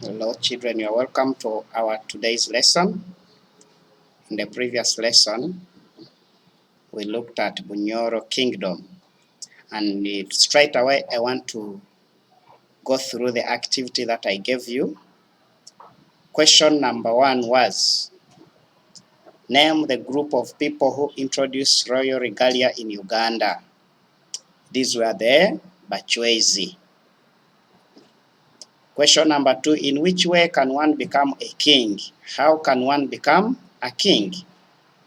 Hello children, you are welcome to our today's lesson. In the previous lesson, we looked at Bunyoro Kingdom, and straight away I want to go through the activity that I gave you. Question number 1 was, name the group of people who introduced royal regalia in Uganda. These were the Bachwezi. Question number 2, in which way can one become a king? How can one become a king?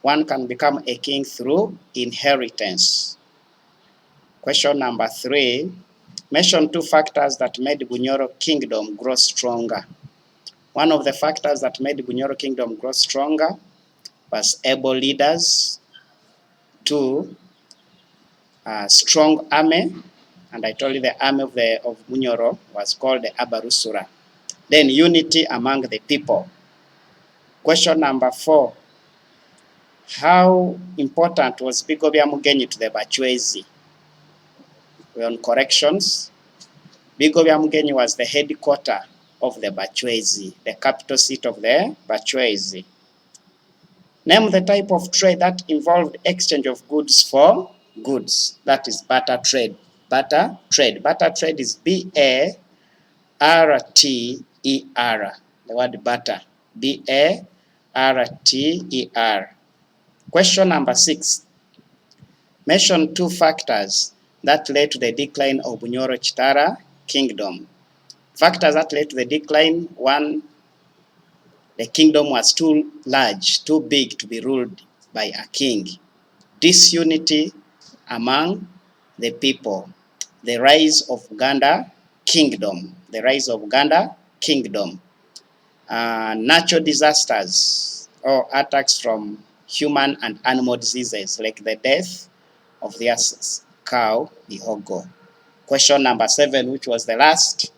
One can become a king through inheritance. Question number 3, mention 2 factors that made Bunyoro Kingdom grow stronger. One of the factors that made Bunyoro Kingdom grow stronger was able leaders, 2, strong army, and I told you the army of Bunyoro was called the Abarusura. Then unity among the people. Question number 4, how important was Bigobya Mugenyi to the Bachwezi? We're on corrections. Bigobya Mugenyi was the headquarter of the Bachwezi, the capital seat of the Bachwezi. Name the type of trade that involved exchange of goods for goods. That is barter trade. Barter trade. Barter trade is B-A-R-T-E-R. The word barter. B-A-R-T-E-R. Question number 6. Mention 2 factors that led to the decline of Bunyoro Chitara Kingdom. Factors that led to the decline: 1, the kingdom was too large, too big to be ruled by a king. Disunity among the people. The rise of Uganda Kingdom. The rise of Uganda Kingdom. Natural disasters or attacks from human and animal diseases, like the death of their cow, Ihogo. Question number 7, which was the last,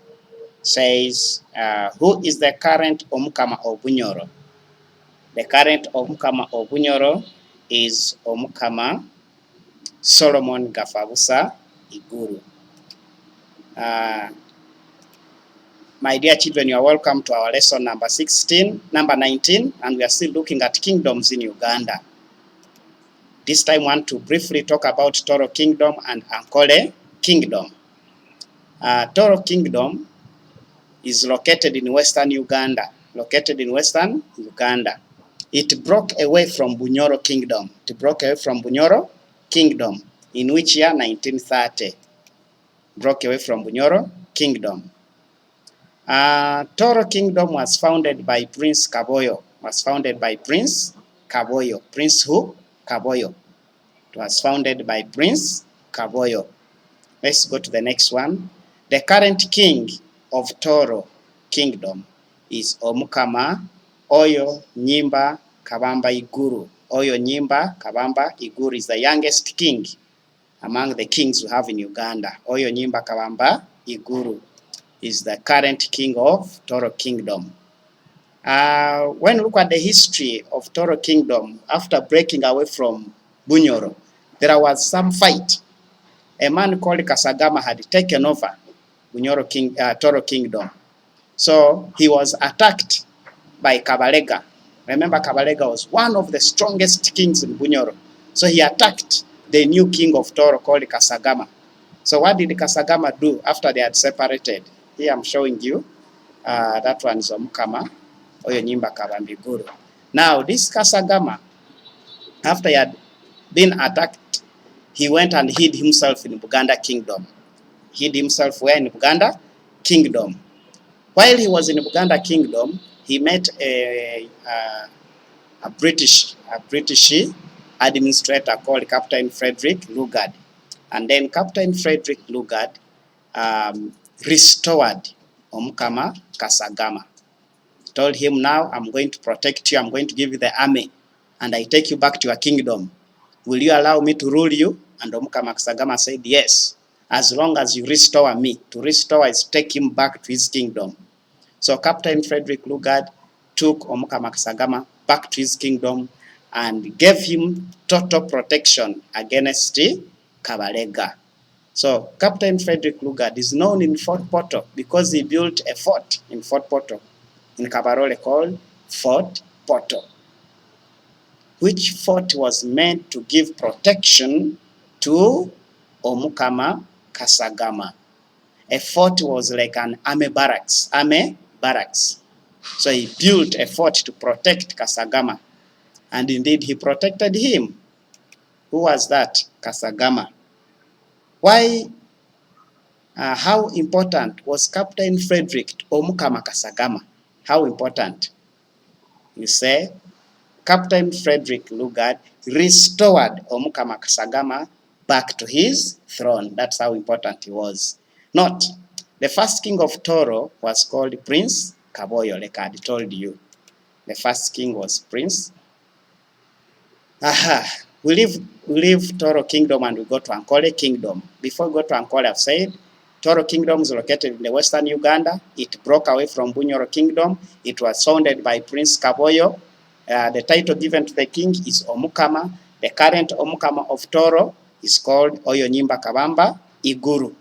says, who is the current Omukama of Bunyoro? The current Omukama of Bunyoro is Omukama Solomon Gafabusa Iguru. My dear children, you are welcome to our lesson number 19, and we are still looking at kingdoms in Uganda. This time I want to briefly talk about Tooro Kingdom and Ankole Kingdom. Tooro Kingdom is located in western Uganda. It broke away from Bunyoro Kingdom. In which year? 1930. Broke away from Bunyoro Kingdom. Tooro Kingdom was founded by Prince Kaboyo. Prince who? Kaboyo. It was founded by Prince Kaboyo. Let's go to the next one. The current king of Tooro Kingdom is Omukama Oyo Nyimba Kabamba Iguru. Oyo Nyimba Kabamba Iguru is the youngest king among the kings we have in Uganda. Oyo Nyimba Kabamba Iguru is the current king of Tooro Kingdom. When we look at the history of Tooro Kingdom, after breaking away from Bunyoro, there was some fight. A man called Kasagama had taken over Tooro Kingdom. So he was attacked by Kabalega. Remember, Kabalega was one of the strongest kings in Bunyoro. So he attacked the new king of Tooro called Kasagama. So what did Kasagama do after they had separated? Here I'm showing you. That one is Omukama Oyo Nyimba Kabamba Iguru. Now this Kasagama, after he had been attacked, he went and hid himself in Buganda Kingdom. Hid himself where? In Buganda Kingdom. While he was in Buganda Kingdom, he met a British administrator called Captain Frederick Lugard. And then Captain Frederick Lugard restored Omukama Kasagama. Told him, now I'm going to protect you, I'm going to give you the army, and I take you back to your kingdom. Will you allow me to rule you? And Omukama Kasagama said, yes, as long as you restore me. To restore is take him back to his kingdom. So Captain Frederick Lugard took Omukama Kasagama back to his kingdom and gave him total protection against Kabalega. So Captain Frederick Lugard is known in Fort Portal because he built a fort in Fort Portal in Kabarole called Fort Poto, which fort was meant to give protection to Omukama Kasagama. A fort was like an army barracks. So he built a fort to protect Kasagama. And indeed, he protected him. Who was that? Kasagama. Why? How important was Captain Frederick Omukama Kasagama? How important? You say, Captain Frederick Lugard restored Omukama Kasagama back to his throne. That's how important he was. Note, the first king of Tooro was called Prince Kaboyo, like I told you. The first king was Prince. We leave Tooro Kingdom and we go to Ankole Kingdom. Before we go to Ankole, I've said Tooro Kingdom is located in the western Uganda. It broke away from Bunyoro Kingdom. It was founded by Prince Kaboyo. The title given to the king is Omukama. The current Omukama of Tooro is called Oyonyimba Kabamba Iguru.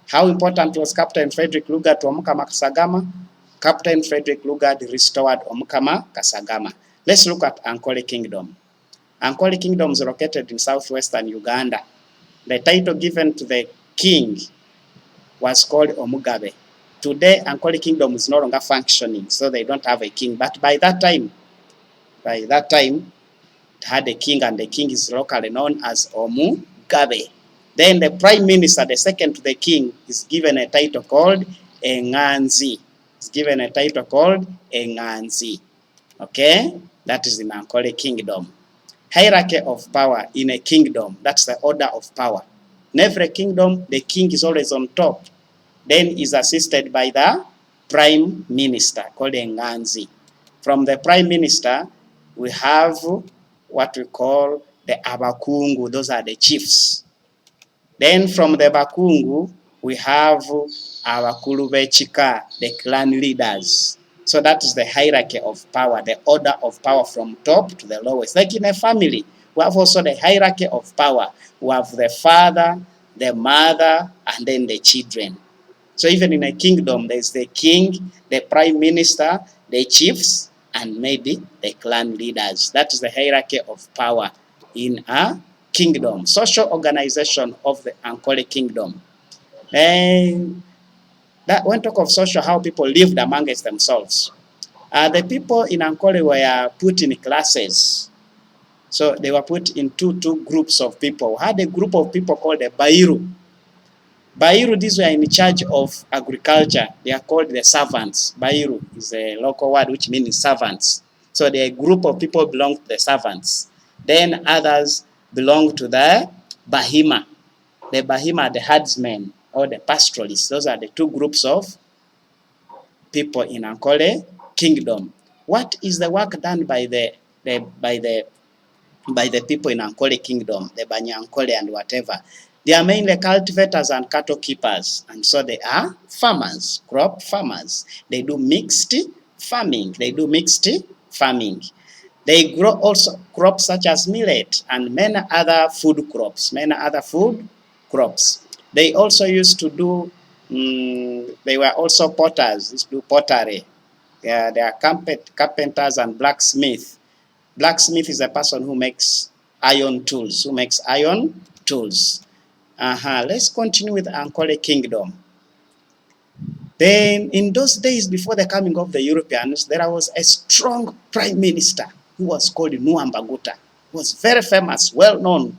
How important was Captain Frederick Lugard to Omukama Kasagama? Captain Frederick Lugard restored Omukama Kasagama. Let's look at Ankole Kingdom. Ankole Kingdom is located in southwestern Uganda. The title given to the king was called Omugabe. Today, Ankole Kingdom is no longer functioning, so they don't have a king. But by that time, it had a king, and the king is locally known as Omugabe. Then the prime minister, the second to the king, is given a title called Enganzi. Is given a title called Enganzi. Okay, that is in Ankole Kingdom. Hierarchy of power in a kingdom, that's the order of power. In every kingdom, the king is always on top. Then is assisted by the prime minister called Enganzi. From the prime minister, we have what we call the Abakungu, those are the chiefs. Then from the Bakungu, we have our Kulubechika, the clan leaders. So that is the hierarchy of power, the order of power from top to the lowest. Like in a family, we have also the hierarchy of power. We have the father, the mother, and then the children. So even in a kingdom, there's the king, the prime minister, the chiefs, and maybe the clan leaders. That is the hierarchy of power in a kingdom. Social organization of the Ankole Kingdom. And that when talk of social, how people lived amongst themselves. The people in Ankole were put in classes. So they were put in two groups of people. We had a group of people called the Bairu. Bairu, these were in charge of agriculture. They are called the servants. Bairu is a local word which means servants. So the group of people belong to the servants. Then others belong to the Bahima. The Bahima, the herdsmen or the pastoralists. Those are the two groups of people in Ankole Kingdom. What is the work done by the people in Ankole Kingdom, the Banyankole and whatever? They are mainly cultivators and cattle keepers, and so they are farmers, crop farmers. They do mixed farming. They grow also crops such as millet and many other food crops. They also used to do, they were also potters, used to do pottery. They are carpenters and blacksmiths. Blacksmith is a person who makes iron tools, Let's continue with Ankole Kingdom. Then in those days before the coming of the Europeans, there was a strong prime minister who was called Nuambaguta. He was very famous, well known.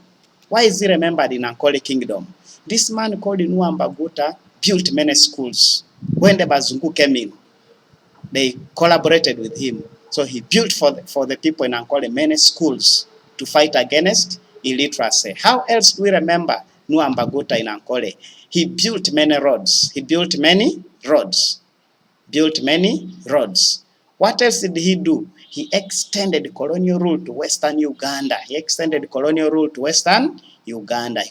Why is he remembered in Ankole Kingdom? This man called Nuambaguta built many schools. When the Bazungu came in, they collaborated with him. So he built for the people in Ankole many schools to fight against illiteracy. How else do we remember Nuambaguta in Ankole? He built many roads. What else did he do? He extended colonial rule to Western Uganda. He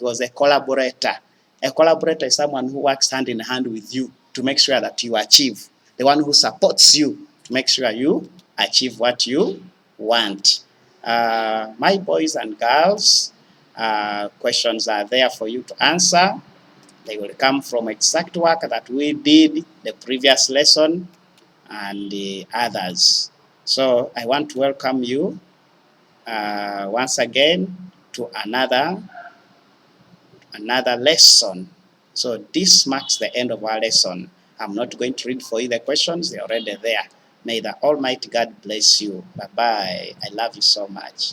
was a collaborator. A collaborator is someone who works hand in hand with you to make sure that you achieve. The one who supports you to make sure you achieve what you want. My boys and girls, questions are there for you to answer. They will come from exact work that we did the previous lesson. and others. So I want to welcome you once again to another lesson. So this marks the end of our lesson. I'm not going to read for you the questions, they're already there. May the Almighty God bless you. Bye-bye. I love you so much.